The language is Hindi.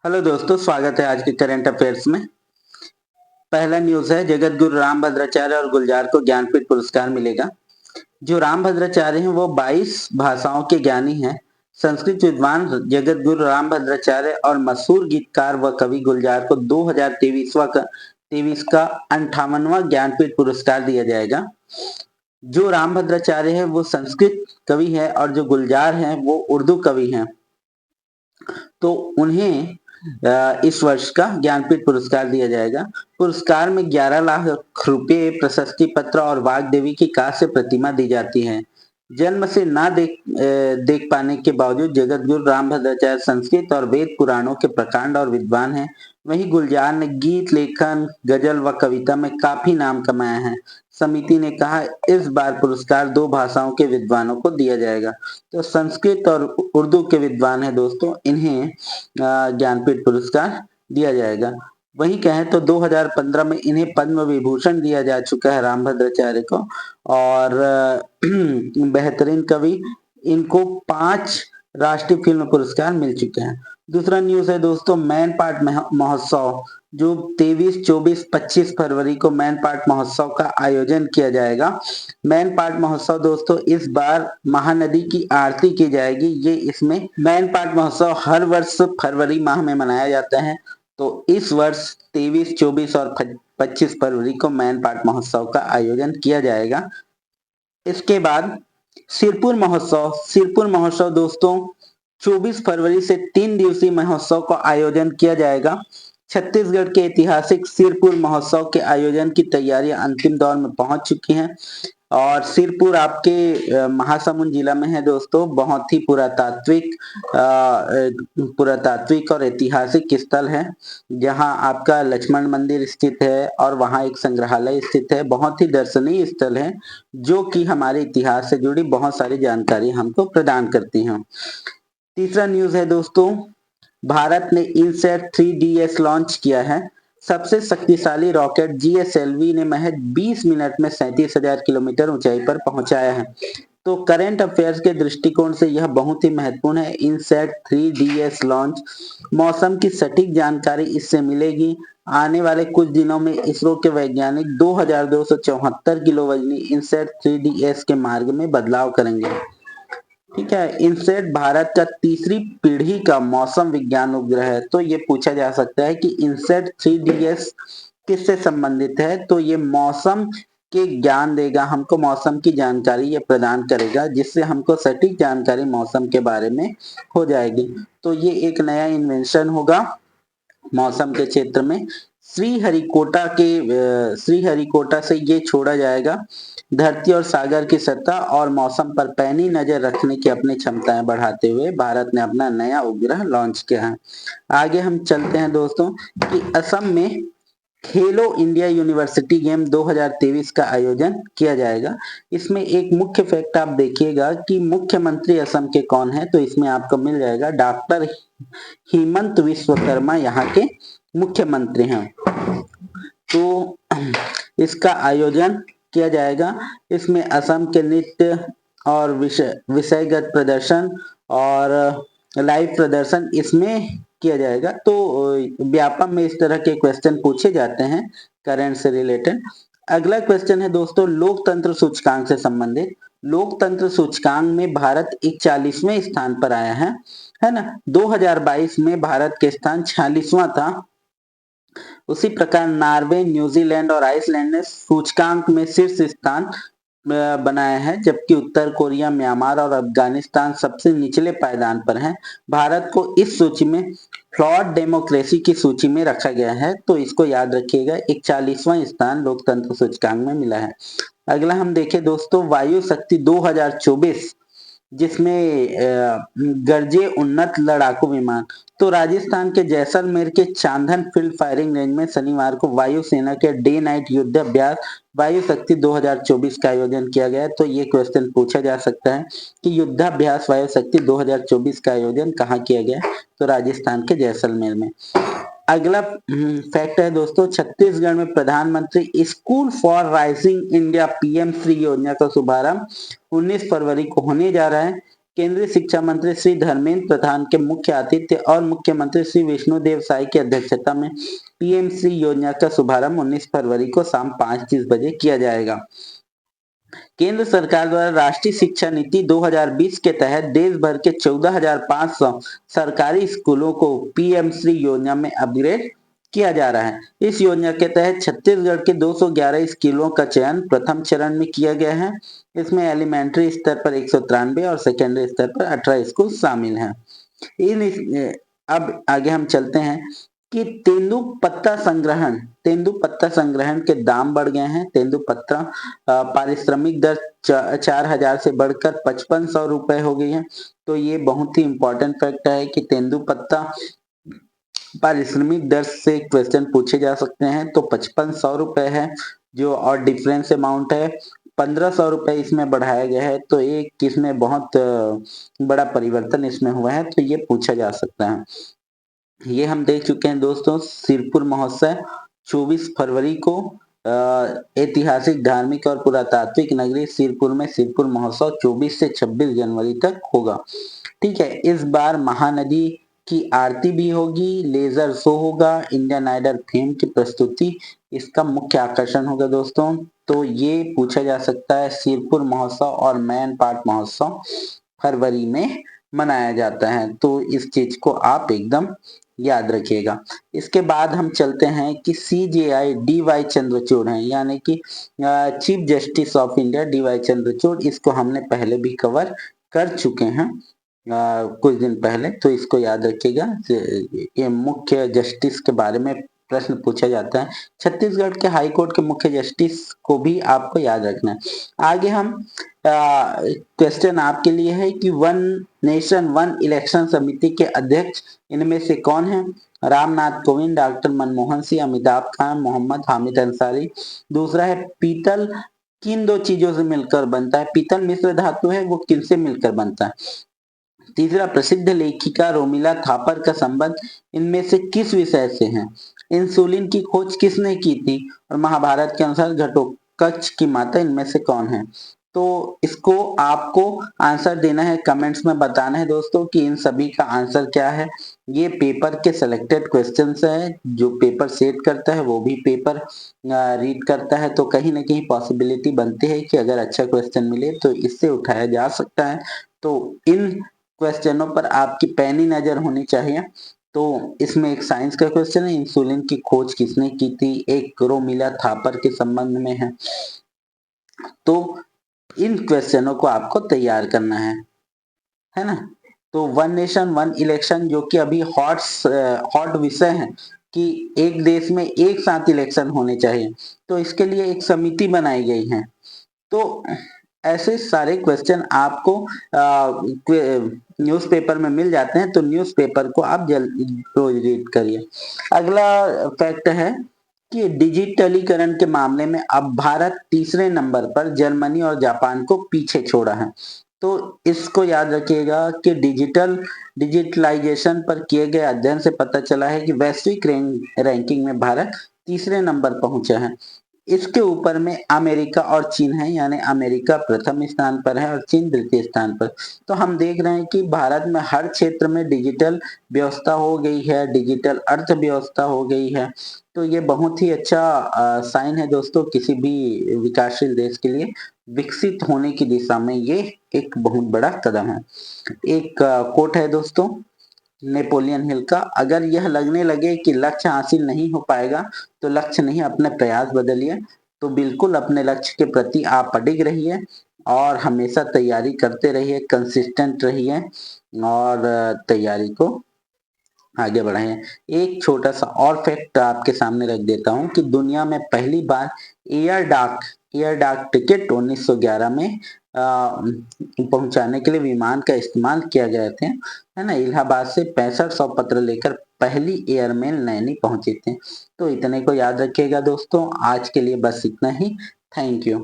हेलो दोस्तों, स्वागत है आज के करंट अफेयर्स में। पहला न्यूज है, जगत गुरु रामभद्राचार्य और गुलजार को ज्ञानपीठ पुरस्कार मिलेगा। जो रामभद्राचार्य हैं वो 22 भाषाओं के ज्ञानी हैं। संस्कृत विद्वान जगत गुरु रामभद्राचार्य और मशहूर गीतकार व कवि गुलजार को 2023 का 58वां ज्ञानपीठ पुरस्कार दिया जाएगा। जो रामभद्राचार्य है वो संस्कृत कवि है और जो गुलजार हैं वो उर्दू कवि हैं। तो उन्हें इस वर्ष का ज्ञानपीठ पुरस्कार दिया जाएगा। पुरस्कार में 11 लाख रुपए, प्रशस्ति पत्र और वाग्देवी की कांस्य प्रतिमा दी जाती है। जन्म से ना देख पाने के बावजूद जगत गुरु रामभद्राचार्य संस्कृत और वेद पुराणों के प्रकांड और विद्वान हैं। वहीं गुलजार ने गीत लेखन, गजल व कविता में काफी नाम कमाया है। समिति ने कहा इस बार पुरस्कार 2 भाषाओं के विद्वानों को दिया जाएगा। तो संस्कृत और उर्दू के विद्वान है दोस्तों, इन्हें ज्ञानपीठ पुरस्कार दिया जाएगा। वहीं कहें तो 2015 में इन्हें पद्म विभूषण दिया जा चुका है रामभद्राचार्य को, और बेहतरीन कवि, इनको 5 राष्ट्रीय फिल्म पुरस्कार मिल चुके हैं। दूसरा न्यूज है दोस्तों, मैन पाट महोत्सव, जो 23, 24, 25 फरवरी को मैन पाट महोत्सव का आयोजन किया जाएगा। मैन पाट महोत्सव दोस्तों इस बार महानदी की आरती की जाएगी। ये इसमें मैन पाट महोत्सव हर वर्ष फरवरी माह में मनाया जाता है। तो इस वर्ष 23, 24 और 25 फरवरी को मैन पाट महोत्सव का आयोजन किया जाएगा। इसके बाद सिरपुर महोत्सव दोस्तों 24 फरवरी से 3 दिवसीय महोत्सव का आयोजन किया जाएगा। छत्तीसगढ़ के ऐतिहासिक सिरपुर महोत्सव के आयोजन की तैयारियां अंतिम दौर में पहुंच चुकी हैं और सिरपुर आपके महासमुंद जिला में है दोस्तों। बहुत ही पुरातात्विक और ऐतिहासिक स्थल है, जहां आपका लक्ष्मण मंदिर स्थित है और वहां एक संग्रहालय स्थित है। बहुत ही दर्शनीय स्थल है जो कि हमारे इतिहास से जुड़ी बहुत सारी जानकारी हमको प्रदान करती हैं। तीसरा न्यूज है दोस्तों, भारत ने इनसैट 3DS लॉन्च किया है। सबसे शक्तिशाली रॉकेट GSLV ने महज 20 मिनट में 37,000 किलोमीटर ऊंचाई पर पहुंचाया है। तो करंट अफेयर्स के दृष्टिकोण से यह बहुत ही महत्वपूर्ण है। इनसैट 3DS लॉन्च, मौसम की सटीक जानकारी इससे मिलेगी। आने वाले कुछ दिनों में इसरो के वैज्ञानिक 2274 किलो वजनी इनसैट 3DS के मार्ग में बदलाव करेंगे। ठीक है, इनसेट भारत का तीसरी पीढ़ी का मौसम विज्ञान उपग्रह है। तो ये पूछा जा सकता है कि इनसेट 3DS किससे संबंधित है। तो ये मौसम के ज्ञान देगा हमको, मौसम की जानकारी ये प्रदान करेगा, जिससे हमको सटीक जानकारी मौसम के बारे में हो जाएगी। तो ये एक नया इन्वेंशन होगा मौसम के क्षेत्र में। श्रीहरिकोटा से ये छोड़ा जाएगा। धरती और सागर की सतह और मौसम पर पैनी नजर रखने की अपनी क्षमताएं बढ़ाते हुए भारत ने अपना नया उपग्रह लॉन्च किया है। आगे हम चलते हैं दोस्तों कि असम में खेलो इंडिया यूनिवर्सिटी गेम 2023 का आयोजन किया जाएगा। इसमें एक मुख्य फैक्ट आप देखिएगा कि मुख्यमंत्री असम के कौन है। तो इसमें आपको मिल जाएगा डॉक्टर हेमंत विश्वकर्मा यहाँ के मुख्यमंत्री हैं। तो इसका आयोजन किया जाएगा। इसमें असम के नृत्य और विषयगत प्रदर्शन और लाइव प्रदर्शन इसमें किया जाएगा। तो व्यापम में इस तरह के क्वेश्चन पूछे जाते हैं करंट से रिलेटेड। अगला क्वेश्चन है दोस्तों लोकतंत्र सूचकांक से संबंधित। लोकतंत्र सूचकांक में भारत 41वें स्थान पर आया है ना। 2022 में भारत के स्थान 46वां था। उसी प्रकार नॉर्वे, न्यूजीलैंड और आइसलैंड ने सूचकांक में शीर्ष स्थान बनाया है, जबकि उत्तर कोरिया, म्यांमार और अफगानिस्तान सबसे निचले पायदान पर हैं। भारत को इस सूची में फ्लॉड डेमोक्रेसी की सूची में रखा गया है। तो इसको याद रखिएगा, 41वां स्थान लोकतंत्र सूचकांक में मिला है। अगला हम देखें दोस्तों वायु शक्ति 2024, जिसमें गरजे उन्नत लड़ाकू विमान। तो राजस्थान के जैसलमेर के चांदन फील्ड फायरिंग रेंज में शनिवार को वायुसेना के डे नाइट युद्ध अभ्यास वायु शक्ति 2024 का आयोजन किया गया। तो ये क्वेश्चन पूछा जा सकता है कि युद्धाभ्यास वायु शक्ति 2024 का आयोजन कहाँ किया गया। तो राजस्थान के जैसलमेर में। अगला फैक्ट है दोस्तों, छत्तीसगढ़ में प्रधानमंत्री school for rising India PM3 योजना का शुभारंभ 19 फरवरी को होने जा रहा है। केंद्रीय शिक्षा मंत्री श्री धर्मेंद्र प्रधान के मुख्य आतिथ्य और मुख्यमंत्री श्री विष्णुदेव साय की अध्यक्षता में पीएमश्री योजना का शुभारंभ 19 फरवरी को शाम 5:30 बजे किया जाएगा। केंद्र सरकार द्वारा राष्ट्रीय शिक्षा नीति 2020 के तहत देश भर के 14,500 सरकारी स्कूलों को पीएम श्री योजना में अपग्रेड किया जा रहा है। इस योजना के तहत छत्तीसगढ़ के 211 स्कूलों का चयन प्रथम चरण में किया गया है। इसमें एलिमेंट्री स्तर पर 193 और सेकेंडरी स्तर पर 18 स्कूल शामिल हैं। अब आगे हम चलते हैं कि तेंदुपत्ता संग्रहण के दाम बढ़ गए हैं। तेंदुपत्ता पारिश्रमिक दर 4,000 से बढ़कर 5500 रुपए हो गई है। तो ये बहुत ही इंपॉर्टेंट फैक्ट है कि तेंदुपत्ता पारिश्रमिक दर से क्वेश्चन पूछे जा सकते हैं। तो 5500 रुपए है जो, और डिफरेंस अमाउंट है 1500 रुपए इसमें बढ़ाया गया है। तो एक इसमें बहुत बड़ा परिवर्तन इसमें हुआ है, तो ये पूछा जा सकता है। ये हम देख चुके हैं दोस्तों। सिरपुर महोत्सव 24 फरवरी को ऐतिहासिक, धार्मिक और पुरातात्विक नगरी सिरपुर में सिरपुर महोत्सव 24 से 26 जनवरी तक होगा। ठीक है, इस बार महानदी की आरती भी होगी, लेजर शो होगा, इंडियन आइडल थीम की प्रस्तुति इसका मुख्य आकर्षण होगा दोस्तों। तो ये पूछा जा सकता है। सिरपुर महोत्सव और मैन पाट महोत्सव फरवरी में मनाया जाता है, तो इस चीज को आप एकदम याद रखिएगा। इसके बाद हम चलते हैं कि CJI DY चंद्रचूड़ हैं, यानी कि chief justice of India DY Chandrachud. इसको हमने पहले भी कवर कर चुके हैं कुछ दिन पहले, तो इसको याद रखिएगा। ये मुख्य जस्टिस के बारे में प्रश्न पूछा जाता है। छत्तीसगढ़ के हाई कोर्ट के मुख्य जस्टिस को भी आपको याद रखना है। आगे हम क्वेश्चन आपके लिए है कि वन नेशन वन इलेक्शन समिति के अध्यक्ष इनमें से कौन है? रामनाथ कोविंद, डॉक्टर मनमोहन सिंह, अमिताभ खान, मोहम्मद हामिद अंसारी। दूसरा है पीतल किन दो चीजों से मिलकर बनता है? पीतल मिश्र धातु है, वो किनसे मिलकर बनता है? तीसरा, प्रसिद्ध लेखिका रोमिला थापर का संबंध इनमें से किस विषय से है? इंसुलिन की खोज किसने की थी? और महाभारत के अनुसार घटोत्कच की माता इनमें से कौन है? तो इसको आपको आंसर देना है, कमेंट्स में बताना है दोस्तों कि इन सभी का आंसर क्या है। ये पेपर के सिलेक्टेड क्वेश्चंस है। जो पेपर सेट करता है वो भी पेपर रीड करता है, तो कहीं ना कहीं पॉसिबिलिटी बनती है कि अगर अच्छा क्वेश्चन मिले तो इससे उठाया जा सकता है। तो इन क्वेश्चनों पर आपकी पैनी नजर होनी चाहिए। तो इसमें एक साइंस का क्वेश्चन है, इंसुलिन की खोज किसने की थी, एक रोमिला थापर के संबंध में है। तो इन क्वेश्चनों को आपको तैयार करना है ना। तो वन नेशन वन इलेक्शन जो कि अभी हॉट विषय है कि एक देश में एक साथ इलेक्शन होने चाहिए, तो इसके लिए एक समिति बनाई गई है। तो ऐसे सारे क्वेश्चन आपको न्यूज़पेपर में मिल जाते हैं, तो न्यूज़पेपर को आप रोज रीड करिए। अगला फैक्ट है कि डिजिटलीकरण के मामले में अब भारत तीसरे नंबर पर जर्मनी और जापान को पीछे छोड़ा है। तो इसको याद रखिएगा कि डिजिटलाइजेशन पर किए गए अध्ययन से पता चला है कि वैश्विक रैंकिंग में भारत तीसरे नंबर पहुंचा है। इसके ऊपर में अमेरिका और चीन है, यानी अमेरिका प्रथम स्थान पर है और चीन द्वितीय स्थान पर। तो हम देख रहे हैं कि भारत में हर क्षेत्र में डिजिटल व्यवस्था हो गई है, डिजिटल अर्थव्यवस्था हो गई है। तो ये बहुत ही अच्छा साइन है दोस्तों किसी भी विकासशील देश के लिए। विकसित होने की दिशा में ये एक बहुत बड़ा कदम है। एक कोट है दोस्तों नेपोलियन हिल का, अगर यह लगने लगे कि लक्ष्य हासिल नहीं हो पाएगा तो लक्ष्य नहीं अपने प्रयास बदलिए। तो बिल्कुल अपने लक्ष्य के प्रति आप अडिग रहिए और हमेशा तैयारी करते रहिए, कंसिस्टेंट रहिए और तैयारी को आगे बढ़ाएं। एक छोटा सा और फैक्ट आपके सामने रख देता हूं कि दुनिया में पहली बार एयर डाक टिकट 1911 में पहुंचाने के लिए विमान का इस्तेमाल किया गया थे, है ना। इलाहाबाद से 6500 पत्र लेकर पहली एयरमेल नैनी पहुंची थी। तो इतने को याद रखिएगा दोस्तों। आज के लिए बस इतना ही। Thank you.